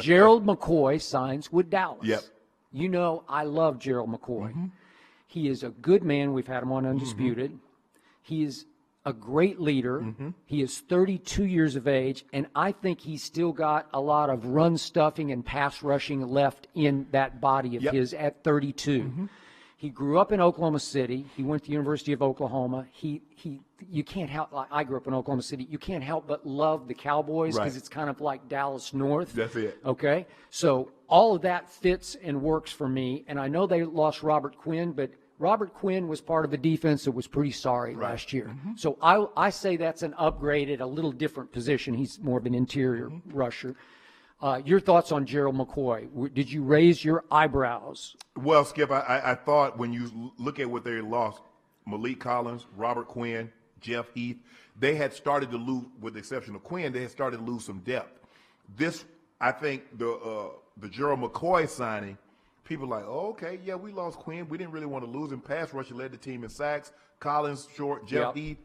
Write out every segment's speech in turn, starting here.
Gerald McCoy signs with Dallas. Yep. You know I love Gerald McCoy. He is a good man. We've had him on Undisputed. He is a great leader. He is 32 years of age, and I think he's still got a lot of run stuffing and pass rushing left in that body of his at 32. He grew up in Oklahoma City. He went to the University of Oklahoma. You can't help, like I grew up in Oklahoma City, you can't help but love the Cowboys because it's kind of like Dallas North. That's it. Okay? So all of that fits and works for me, and I know they lost Robert Quinn, but Robert Quinn was part of a defense that was pretty sorry last year. So I say that's an upgrade at a little different position. He's more of an interior rusher. Your thoughts on Gerald McCoy? Did you raise your eyebrows? Well, Skip, I thought when you look at what they lost, Malik Collins, Robert Quinn, Jeff Heath, they had started to lose, with the exception of Quinn, they had started to lose some depth. This, I think, the Gerald McCoy signing, people are like, oh, okay, yeah, we lost Quinn. We didn't really want to lose him. Pass rusher led the team in sacks. Collins, short, Jeff Heath.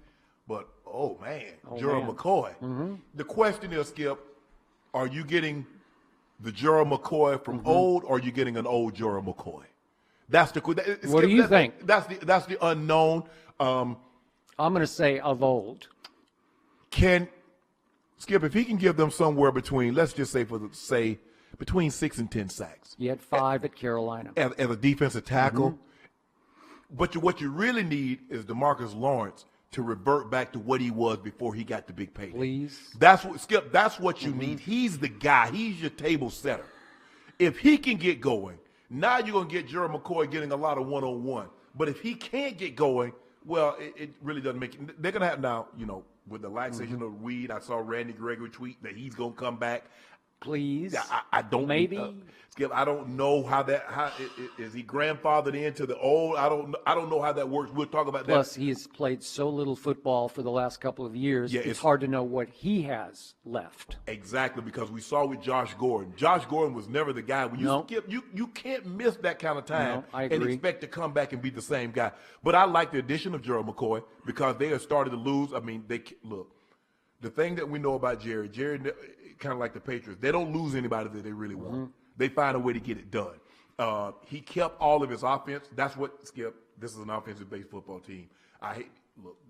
But, Gerald McCoy. The question is, Skip, are you getting the Gerald McCoy from old, or are you getting an old Gerald McCoy? That's the question. What do you think? That's the unknown. I'm going to say of old. Skip, if he can give them somewhere between, let's just say between 6 and 10 sacks. You had 5 at Carolina. As a defensive tackle. But what you really need is DeMarcus Lawrence to revert back to what he was before he got the big payday. Please. That's what you need. He's the guy. He's your table setter. If he can get going, now you're going to get Gerald McCoy getting a lot of one-on-one. But if he can't get going, well, it really doesn't make it. They're going to have now, with the laxation of weed, I saw Randy Gregory tweet that he's going to come back. Please. I don't maybe. Skip, I don't know how is he grandfathered into the old? I don't know how that works. We'll talk about that. Plus, he has played so little football for the last couple of years. Yeah, it's hard to know what he has left. Exactly, because we saw with Josh Gordon. Josh Gordon was never the guy. When you skip, you can't miss that kind of time and expect to come back and be the same guy. But I like the addition of Gerald McCoy because they have started to lose. I mean, the thing that we know about Jerry, kind of like the Patriots, they don't lose anybody that they really want. They find a way to get it done. He kept all of his offense. That's what, Skip, this is an offensive-based football team.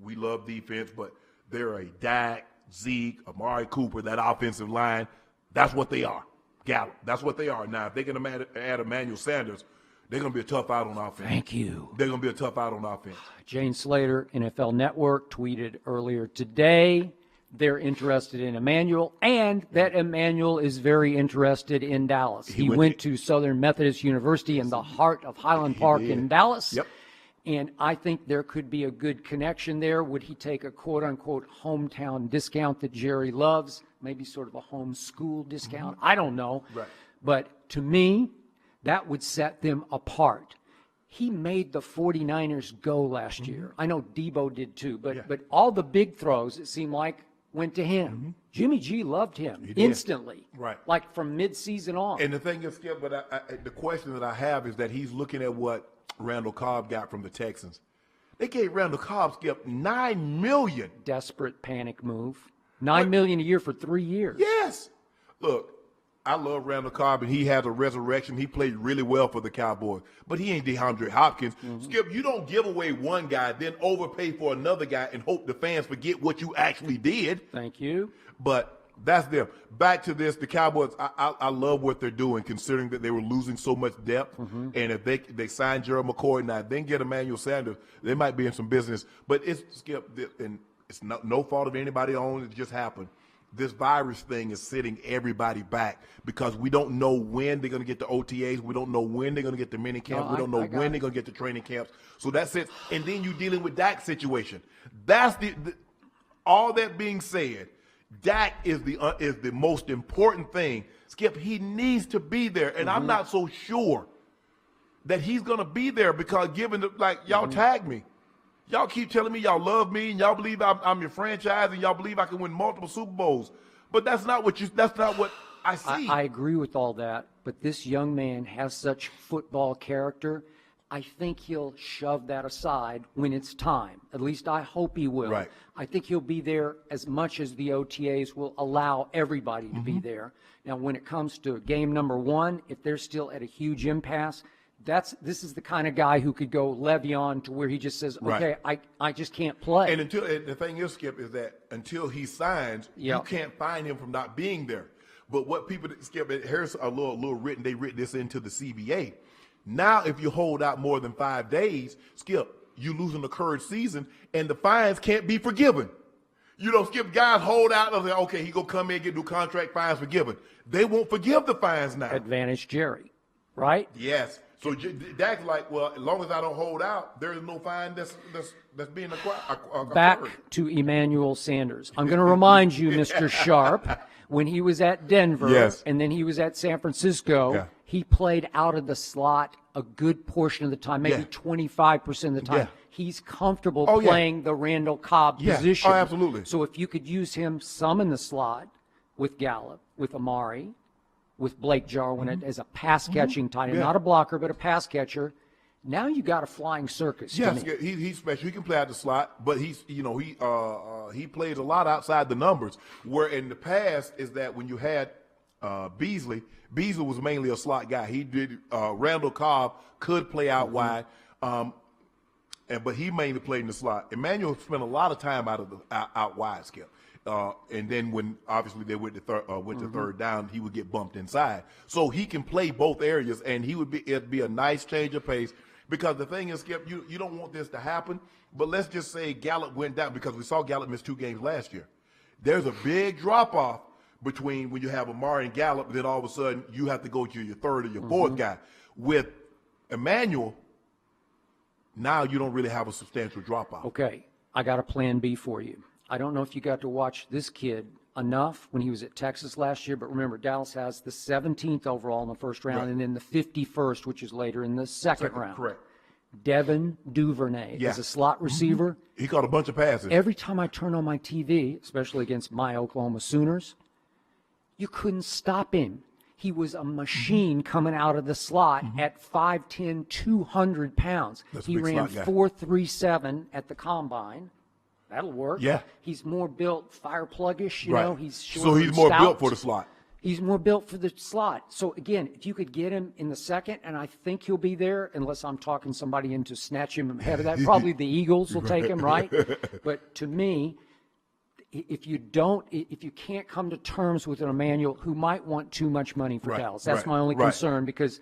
We love defense, but they're a Dak, Zeke, Amari Cooper, that offensive line. That's what they are. Gallup, that's what they are. Now, if they can add Emmanuel Sanders, they're going to be a tough out on offense. Thank you. They're going to be a tough out on offense. Jane Slater, NFL Network, tweeted earlier today they're interested in Emmanuel, and that Emmanuel is very interested in Dallas. He went to Southern Methodist University in the heart of Highland Park in Dallas. Yep. And I think there could be a good connection there. Would he take a quote-unquote hometown discount that Jerry loves, maybe sort of a homeschool discount? I don't know. Right. But to me, that would set them apart. He made the 49ers go last year. I know Debo did too, but all the big throws, it seemed like, went to him. Jimmy G loved him instantly, like from midseason on. And the thing is, Skip, but the question that I have is that he's looking at what Randall Cobb got from the Texans. They gave Randall Cobb, Skip, $9 million. Desperate panic move. $9 million a year for 3 years. Yes. Look, I love Randall Cobb, and he has a resurrection. He played really well for the Cowboys. But he ain't DeAndre Hopkins. Skip, you don't give away one guy, then overpay for another guy and hope the fans forget what you actually did. Thank you. But that's them. Back to this, the Cowboys, I love what they're doing, considering that they were losing so much depth. And if they sign Gerald McCoy now, then get Emmanuel Sanders, they might be in some business. But it's, Skip, and it's no fault of anybody on it. It just happened. This virus thing is sitting everybody back because we don't know when they're going to get the OTAs. We don't know when they're going to get the mini camps. We don't know when they're going to get the training camps. So that's it. And then you're dealing with Dak's situation. That's all that being said, Dak is the most important thing. Skip, he needs to be there. And I'm not so sure that he's going to be there because y'all tagged me. Y'all keep telling me y'all love me and y'all believe I'm your franchise and y'all believe I can win multiple Super Bowls. But that's not what I see. I agree with all that, but this young man has such football character I think he'll shove that aside when it's time. At least I hope he will. Right. I think he'll be there as much as the OTAs will allow everybody to be there. Now, when it comes to game number 1, if they're still at a huge impasse, this is the kind of guy who could go Le'Veon to where he just says, okay, I just can't play. And the thing is, Skip, is that until he signs, you can't find him from not being there. But what people, Skip, here's a little written, they written this into the CBA. Now, if you hold out more than 5 days, Skip, you losing the current season, and the fines can't be forgiven. You know, Skip, guys hold out and say, okay, he gonna come in, get new contract, fines forgiven. They won't forgive the fines now. Advantage Jerry, right? Yes. So Dak's like, well, as long as I don't hold out, there is no fine that's being acquired. Back to Emmanuel Sanders. I'm going to remind you, Mr. Sharpe, when he was at Denver and then he was at San Francisco, he played out of the slot a good portion of the time, maybe 25% of the time. He's comfortable playing the Randall Cobb position. Oh, absolutely. So if you could use him some in the slot with Gallup, with Amari, with Blake Jarwin as a pass-catching tight end, not a blocker, but a pass catcher. Now you got a flying circus. Yes, he's special. He can play out the slot, but he plays a lot outside the numbers. Where in the past is that when you had Beasley was mainly a slot guy. He did Randall Cobb could play out wide, but he mainly played in the slot. Emmanuel spent a lot of time out wide, Skip. And then when obviously they went to third down, he would get bumped inside. So he can play both areas, and it'd be a nice change of pace. Because the thing is, Skip, you don't want this to happen. But let's just say Gallup went down, because we saw Gallup miss 2 games last year. There's a big drop off between when you have Amari and Gallup, then all of a sudden you have to go to your third or your fourth guy. With Emmanuel, now you don't really have a substantial drop off. Okay, I got a plan B for you. I don't know if you got to watch this kid enough when he was at Texas last year, but remember, Dallas has the 17th overall in the first round and then the 51st, which is later in the second round. Correct. Devin Duvernay is a slot receiver. He caught a bunch of passes. Every time I turn on my TV, especially against my Oklahoma Sooners, you couldn't stop him. He was a machine coming out of the slot at 5'10", 200 pounds. He ran 4.37 at the combine. That'll work. Yeah. He's more built fire pluggish, you know. He's short, so he's more stout. built for the slot. He's more built for the slot. So, again, if you could get him in the second, and I think he'll be there, unless I'm talking somebody into snatch him ahead of that. Probably the Eagles will take him, right? But to me, if you can't come to terms with an Emmanuel who might want too much money for Dallas, that's my only concern, because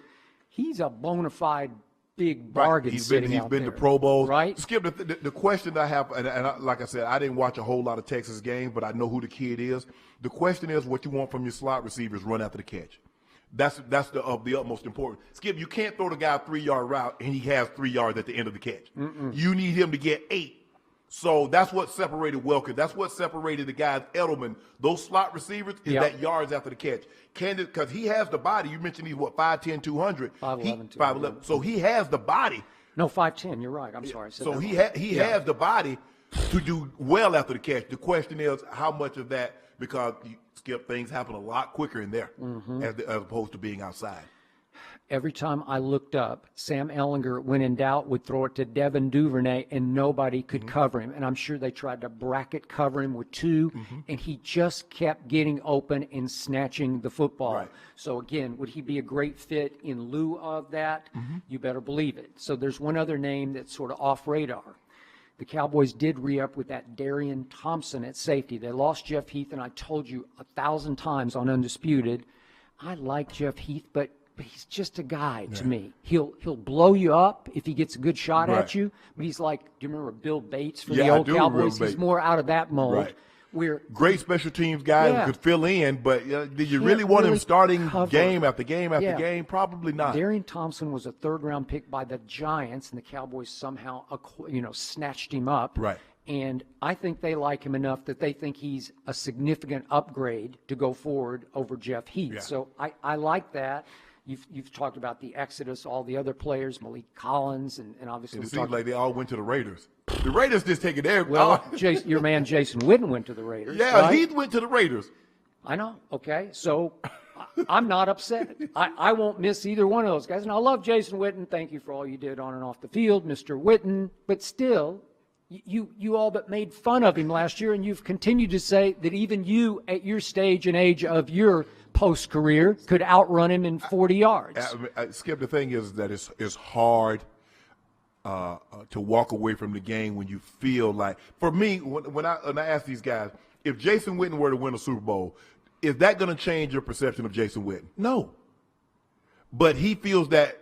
he's a bona fide big bargain He's sitting been out there. to Pro Bowls. Right. Skip, the question I have, like I said, I didn't watch a whole lot of Texas games, but I know who the kid is. The question is, what you want from your slot receivers run after the catch. That's the utmost important. Skip, you can't throw the guy a 3-yard route and he has 3 yards at the end of the catch. You need him to get 8. So that's what separated Welker. That's what separated the guys, Edelman. Those slot receivers is that yards after the catch. Because he has the body. You mentioned he's, 5'10", 200. 5'11", 5'11". So he has the body. No, 5'10". You're right. I'm sorry. So he has the body to do well after the catch. The question is how much of that, because Skip, things happen a lot quicker in there as opposed to being outside. Every time I looked up, Sam Ehlinger, when in doubt, would throw it to Devin Duvernay, and nobody could cover him. And I'm sure they tried to bracket cover him with 2, and he just kept getting open and snatching the football. Right. So, again, would he be a great fit in lieu of that? You better believe it. So there's one other name that's sort of off radar. The Cowboys did re-up with that Darian Thompson at safety. They lost Jeff Heath, and I told you 1,000 times on Undisputed, I like Jeff Heath, but he's just a guy to me. He'll blow you up if he gets a good shot at you. But he's like, do you remember Bill Bates from the old Cowboys? He's more out of that mold. Right. Where great special teams guy who could fill in, but did you really want him starting game after game after game? Probably not. Darian Thompson was a third-round pick by the Giants, and the Cowboys somehow, snatched him up. Right. And I think they like him enough that they think he's a significant upgrade to go forward over Jeff Heath. Yeah. So I like that. You've talked about the exodus, all the other players, Malik Collins, and obviously it seems like they all went to the Raiders. The Raiders just taking their. Well, your man Jason Witten went to the Raiders. Yeah, right? Heath went to the Raiders. I know. Okay, so I'm not upset. I won't miss either one of those guys. And I love Jason Witten. Thank you for all you did on and off the field, Mr. Witten. But still, you all but made fun of him last year, and you've continued to say that even you, at your stage and age of your post-career, could outrun him in 40 yards. Skip, the thing is that it's hard to walk away from the game when you feel like, for me, when I ask these guys, if Jason Witten were to win a Super Bowl, is that going to change your perception of Jason Witten? No. But he feels that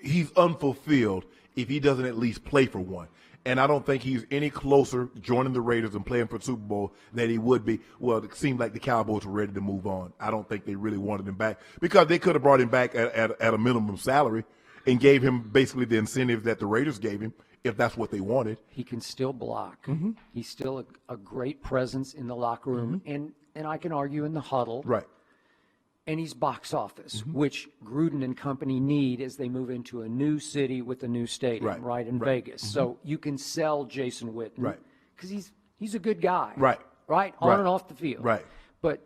he's unfulfilled if he doesn't at least play for one. And I don't think he's any closer joining the Raiders and playing for the Super Bowl than he would be. Well, it seemed like the Cowboys were ready to move on. I don't think they really wanted him back because they could have brought him back at a minimum salary and gave him basically the incentives that the Raiders gave him if that's what they wanted. He can still block. Mm-hmm. He's still a great presence in the locker room, mm-hmm. and I can argue in the huddle. Right. And he's box office, mm-hmm. which Gruden and company need as they move into a new city with a new stadium, right in Vegas. Mm-hmm. So you can sell Jason Witten, right? Because he's a good guy, right, on and off the field, right. But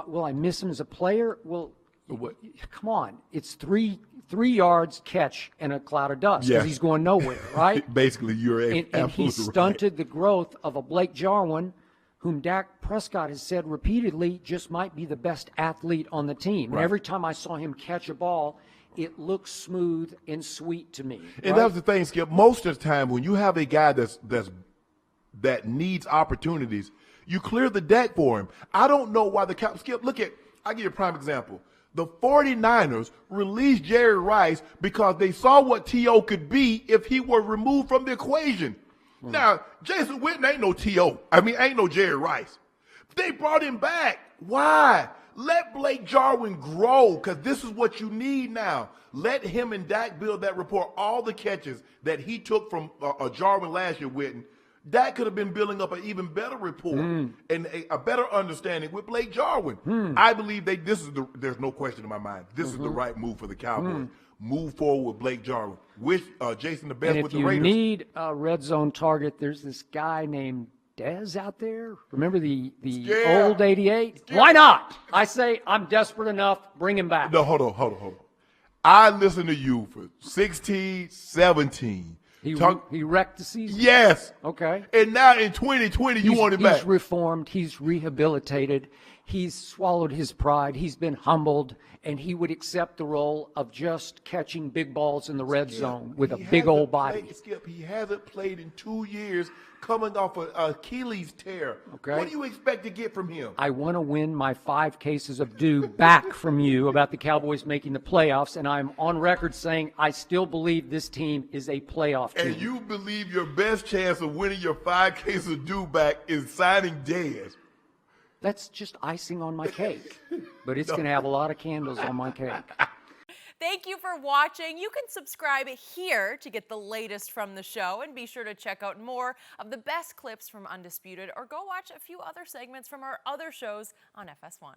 will I miss him as a player? Well, come on, it's three yards catch and a cloud of dust because he's going nowhere, right? Basically, you're and he stunted the growth of a Blake Jarwin, whom Dak Prescott has said repeatedly just might be the best athlete on the team. Right. And every time I saw him catch a ball, it looks smooth and sweet to me. And that's the thing, Skip. Most of the time when you have a guy that needs opportunities, you clear the deck for him. I don't know why the Cowboys, Skip, I'll give you a prime example. The 49ers released Jerry Rice because they saw what T.O. could be if he were removed from the equation. Now, Jason Witten ain't no T.O. Ain't no Jerry Rice. They brought him back. Why? Let Blake Jarwin grow, because this is what you need now. Let him and Dak build that rapport. All the catches that he took from Jarwin last year, Witten, Dak could have been building up an even better rapport and a better understanding with Blake Jarwin. I believe there's no question in my mind. This is the right move for the Cowboys. Move forward with Blake Jarwin. Wish Jason the best with the Raiders. If you need a red zone target, there's this guy named Dez out there. Remember the old 88? Why not? I say I'm desperate enough. Bring him back. No, hold on. I listened to you for 16, 17. He wrecked the season? Yes. Okay. And now in 2020, you want him back. He's reformed. He's rehabilitated. He's swallowed his pride. He's been humbled. And he would accept the role of just catching big balls in the red zone with a big old body. Skip, he hasn't played in 2 years coming off an Achilles tear. Okay. What do you expect to get from him? I want to win my 5 cases of due back from you about the Cowboys making the playoffs, and I'm on record saying I still believe this team is a playoff team. And you believe your best chance of winning your 5 cases of due back is signing Dez. That's just icing on my cake, but it's going to have a lot of candles on my cake. Thank you for watching. You can subscribe here to get the latest from the show, and be sure to check out more of the best clips from Undisputed, or go watch a few other segments from our other shows on FS1.